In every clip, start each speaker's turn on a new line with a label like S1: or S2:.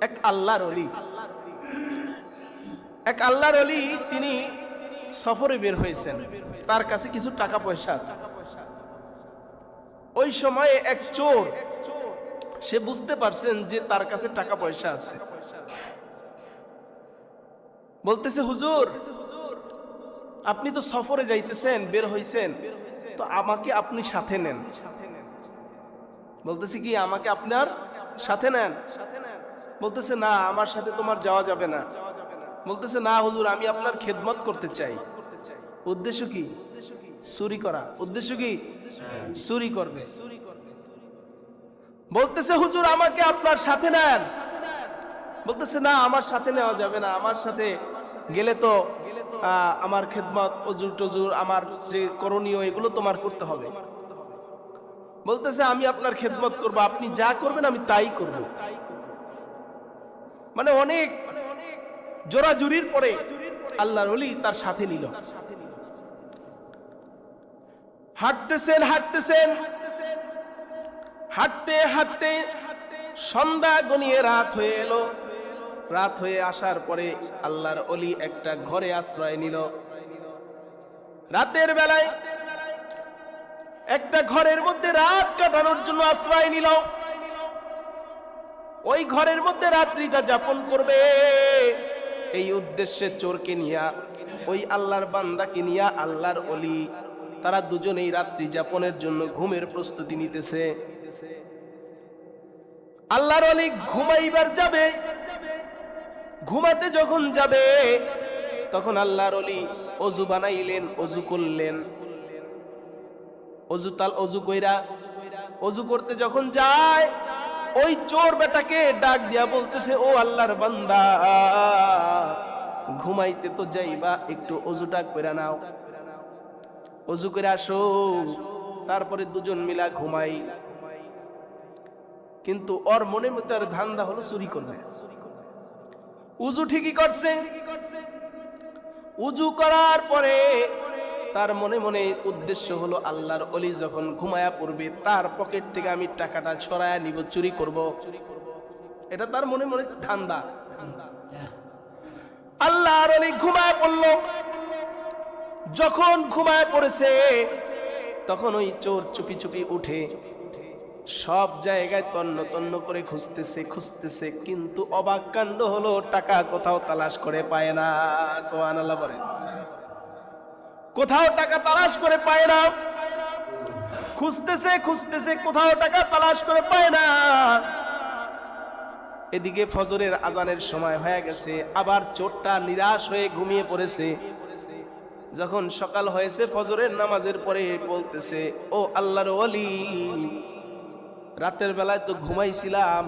S1: এক আল্লাহর ওলি তিনি সফরে বের হয়েছেন, তার কাছে কিছু টাকা পয়সা আছে। ওই সময়ে এক চোর, সে বুঝতে পারছেন যে তার কাছে টাকা পয়সা আছে। বলতেছে, হুজুর আপনি তো সফরে যাইতেছেন, বের হইছেন, তো আমাকে আপনি সাথে নেন। বলতেছে কি, আমাকে আপনার সাথে নেন? বলতেছে না, আমার সাথে তোমার যাওয়া যাবে না। বলতেছে না হুজুর, আমি আপনার খেদমত করতে চাই। উদ্দেশ্য কি? চুরি করা। উদ্দেশ্য কি? চুরি করবে। বলতেছে হুজুর আমাকে আপনার সাথে নেন। বলতেছে না, আমার সাথে নেওয়া যাবে না, আমার সাথে গেলে তো আমার খেদমত, অজুর টজুর, আমার যে করণীয় এগুলো তোমার করতে হবে। বলতেছে আমি আপনার খেদমত করব, আপনি যা করবেন আমি তাই করব। মানে অনেক জোরাজুরির পরে আল্লাহর ওলি তার সাথে নিল। হাঁটতেছেন হাঁটতে হাঁটতে সন্ধ্যা গনিয়ে রাত হয়ে এলো। রাত হয়ে আসার পরে আল্লাহর ওলি একটা ঘরে আশ্রয় নিল। রাতের বেলায় একটা ঘরের মধ্যে রাত কাটানোর জন্য আশ্রয় নিল। ওই ঘরের মধ্যে রাত্রিটা যাপন করবে এই উদ্দেশ্যে চোরকে নিয়া, ওই আল্লাহর বান্দাকে নিয়া আল্লাহর ওলি তারা দুজনেই রাত্রি যাপনের জন্য ঘুমের প্রস্তুতি নিতেছে। আল্লাহর ওলি ঘুমাইবার যাবে। ঘুমাতে যখন যাবে তখন আল্লাহর ওলি অজু বানাইলেন, অজু করলেন। অজু কইরা অজু করতে যখন যায়, ওই চোর বেটাকে ডাক দিয়া বলতেছে, ও আল্লাহর বান্দা, ঘুমাইতে তো যাইবা, একটু অজুটা কইরা নাও, অজু করে আসো, তারপরে দুজন মিলা ঘুমাই। কিন্তু ওর মনের মধ্যে আর ধান্দা হলো চুরি করবে। উজু ঠিকই করছে। উজু করার পরে তার মনে মনে উদ্দেশ্য হলো, আল্লাহর ওলি যখন ঘুমায়া পড়বে তার পকেট থেকে আমি টাকাটা ছড়ায়া নিব, চুরি করব। এটা তার মনে মনে ধান্দা। আল্লাহর ওলি ঘুমায়া পড়ল। যখন ঘুমায়া পড়েছে তখন ওই চোর চুপি চুপি উঠে সব জায়গায় তন্ন তন্ন করে খুঁজতেছে, কিন্তু অবাক কাণ্ড হলো, টাকা কোথাও তালাশ করে পায় না। সুবহানাল্লাহ বলে। কোথাও টাকা তালাশ করে পায় না। খুঁজতেছে, কোথাও টাকা তালাশ করে পায় না। এদিকে ফজরের আজানের সময় হয়ে গেছে, আবার চোরটা নিরাশ হয়ে ঘুমিয়ে পড়েছে। যখন সকাল হয়েছে ফজরের নামাজের পরে বলতেছে, ও আল্লাহর ওলি, রাতের বেলায় তো ঘুমাইছিলাম,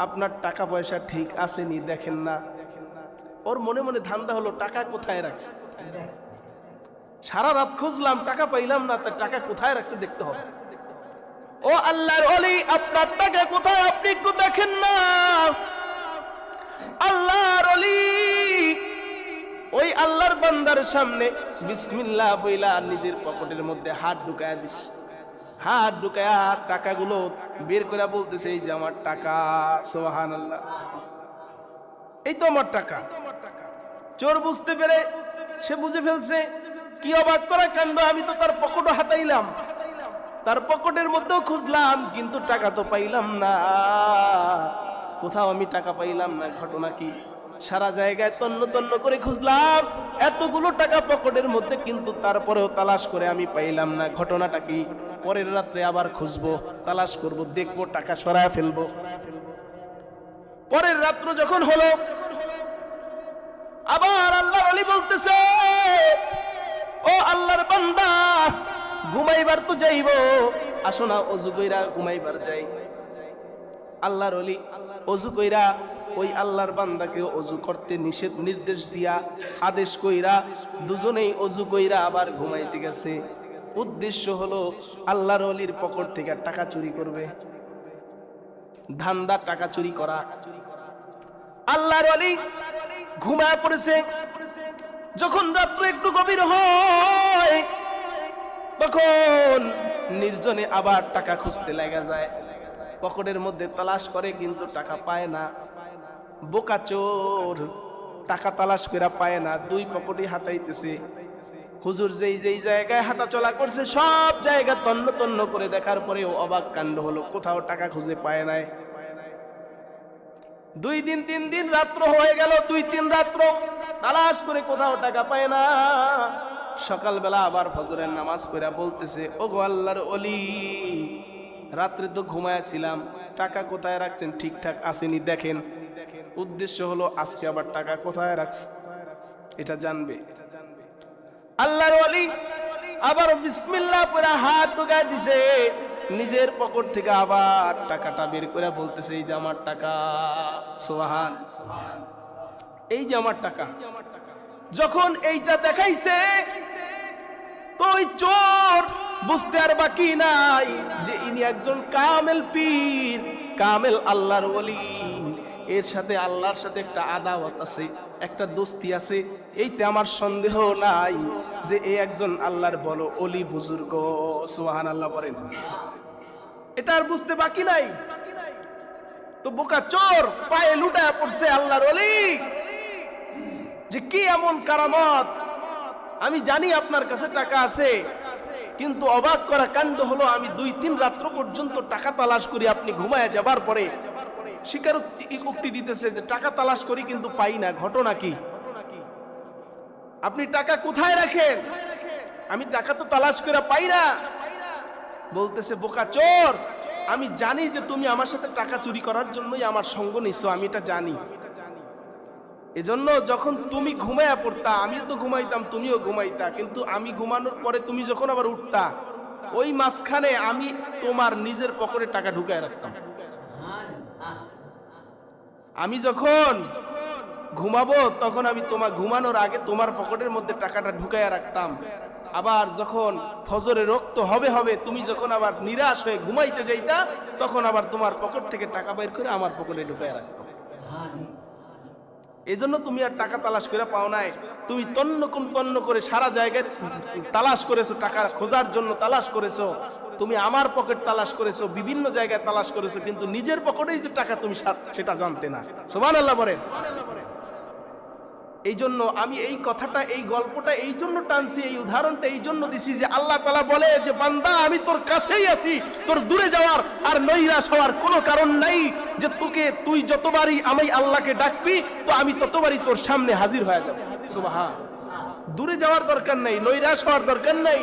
S1: আপনার টাকা পয়সা ঠিক আসেনি, দেখেন না। ওর মনে মনে ধান্দা হলো, টাকা কোথায় রাখছে? সারা রাত খুঁজলাম, টাকা পাইলাম না, তার টাকা কোথায় রাখছে দেখতে হবে। ও আল্লাহর ওলি, আপনার টাকা কোথায়, আপনি একটু দেখেন না। আল্লাহর ওলি ওই আল্লাহর বান্দার সামনে বিসমিল্লাহ বইলা নিজের পকেটের মধ্যে হাত ঢুকায়া দিছে। হাত ঢুকায়া টাকাগুলো বের করে বলতেছে, এই যে আমার টাকা। সুবহানাল্লাহ, এই তো আমার টাকা। চোর বুঝতে পেরে সে বুঝে ফেলছে, কি অবাক করা কাণ্ড, আমি তো তার পকেটও হাতাইলাম, তার পকেটের মধ্যেও খুঁজলাম, কিন্তু টাকা তো পাইলাম না, কোথাও আমি টাকা পাইলাম না। ঘটনা কি? সারা জায়গায় তন্ন তন্ন করে খুঁজলাম, এতগুলো টাকা পকেটের মধ্যে, কিন্তু তারপরেও তালাশ করে আমি পাইলাম না। ঘটনাটা কি? পরের রাত্রে আবার খুঁজবো, তালাশ করব, দেখবো, টাকা সরায় ফেলবো। পরের রাত্র যখন হলো, আবার আল্লাহর ওলি বলতেছে, ও আল্লাহর বান্দা, ঘুমাইবার তো যাইব, আসো না ওযু কইরা ঘুমাইবার যাই। আল্লাহর ওলি ওযু কইরা ওই আল্লাহর বান্দাকে ওযু করতে নির্দেশ দিয়া, আদেশ কইরা দুজনেই ওযু কইরা আবার ঘুমাইতে গেছে। উদ্দেশ্য হলো আল্লাহর ওলির পকেট থেকে টাকা চুরি করবে। ধান্দা টাকা চুরি করা। আল্লাহর ওলি ঘুমায় পড়েছে। যখন রাত্র একটু গভীর হয় তখন নির্জনে আবার টাকা খুঁজতে লাগা যায়। পকেটের মধ্যে তালাশ করে, কিন্তু টাকা পায় না। বোকা চোর, টাকা তালাশ করে পায় না, দুই পকেটে হাতাইতেছে। হুজুর যেই যেই জায়গায় হাঁটা চলা করছে সব জায়গা তন্ন তন্ন করে দেখার পরেও অবাক কাণ্ড হলো, কোথাও টাকা খুঁজে পায় নাই। 2 দিন 3 দিন রাত্র হয়ে গেল, 2-3 রাত্র তালাশ করে কোথাও টাকা পায় না। সকালবেলা আবার ফজরের নামাজ পড়া বলতেছে, ওগো আল্লাহর ওলি, রাত্রে তো ঘুমায়াছিলাম, টাকা কোথায় রাখছেন, ঠিকঠাক আসেনি দেখেন। উদ্দেশ্য হলো আজকে আবার টাকা কোথায় রাখছে এটা জানবে। আল্লাহর ওলি আবার বিসমিল্লাহ পড়া হাত ঢুকায় দিছে, নিজের পকেট থেকে আবার টাকাটা বের করে বলতেছে, এই যে আমার টাকা। সুবহান, এই যে আমার টাকা। যখন এইটা দেখাইছে তো ওই চোর বুঝতে আর বাকি নাই যে ইনি একজন কামেল পীর, কামেল আল্লাহর ওলি। এর সাথে আল্লাহর সাথে একটা আদাওয়াত আছে, একটা দোস্তি আছে। এইতে আমার সন্দেহ নাই যে এই একজন আল্লাহর বলো ওলি বুজুর্গ। সুবহানাল্লাহ বলেন। এটা আর বুঝতে বাকি নাই। তো বোকা চোর পায়ে লুটায় পড়ছে আল্লাহর ওলি, যে কি এমন কারামত, আমি জানি আপনার কাছে টাকা আছে, কিন্তু অবাক করা কাণ্ড হলো আমি 2-3 রাত্র পর্যন্ত টাকা তালাশ করি, আপনি ঘুমায় যাবার পরে স্বীকার উক্তি দিতেছে যে টাকা তালাশ করি কিন্তু পাই না, ঘটনা কি? আপনি টাকা কোথায় রাখেন? আমি টাকা তো তালাশ করে পাই না। বলতেছে, বোকা চোর, আমি জানি যে তুমি আমার সাথে টাকা চুরি করার জন্যই আমার সঙ্গ নিছো, আমি এটা জানি। এজন্য যখন তুমি ঘুমায়া পড়তা আমিও তো ঘুমাইতাম, তুমিও ঘুমাইতা, কিন্তু আমি ঘুমানোর পরে তুমি যখন আবার উঠতা ওই মাঝখানে আমি তোমার নিজের পকেটে টাকা ঢুকায় রাখতাম। আমি যখন ঘুমাবো তখন আমি তোমার ঘুমানোর আগে তোমার পকেটের মধ্যে টাকাটা ঢুকায় রাখতাম। আবার যখন ফজরে রক্ত হবে হবে তুমি যখন আবার নিরাশ হয়ে ঘুমাইতে যাইতা তখন আবার তোমার পকেট থেকে টাকা বের করে আমার পকেটে ঢুকায় রাখতাম। এজন্য তুমি আর টাকা তালাশ করে পাও নাই, তুমি তন্ন করে সারা জায়গায় তালাশ করেছো, টাকা খোঁজার জন্য তালাশ করেছো, তুমি আমার পকেট তালাশ করেছো, বিভিন্ন জায়গায় তালাশ করেছো, কিন্তু নিজের পকেটেই যে টাকা তুমি সেটা জানতে না। সুবহানাল্লাহ বলেন। এই জন্য আমি এই কথাটা, এই গল্পটা এই জন্য টানছি, এই উদাহরণটা এই জন্য দিছি যে আল্লাহ তাআলা বলে যে বান্দা আমি তোর কাছেই আছি, তোর দূরে যাওয়ার আর নৈরাশ হওয়ার কোনো কারণ নাই। যে তুই যতবারই আমি আল্লাহকে ডাকবি তো আমি ততবারই তোর সামনে হাজির হয়ে যাব। সুবহান। দূরে যাওয়ার দরকার নাই, নৈরাশ হওয়ার দরকার নাই।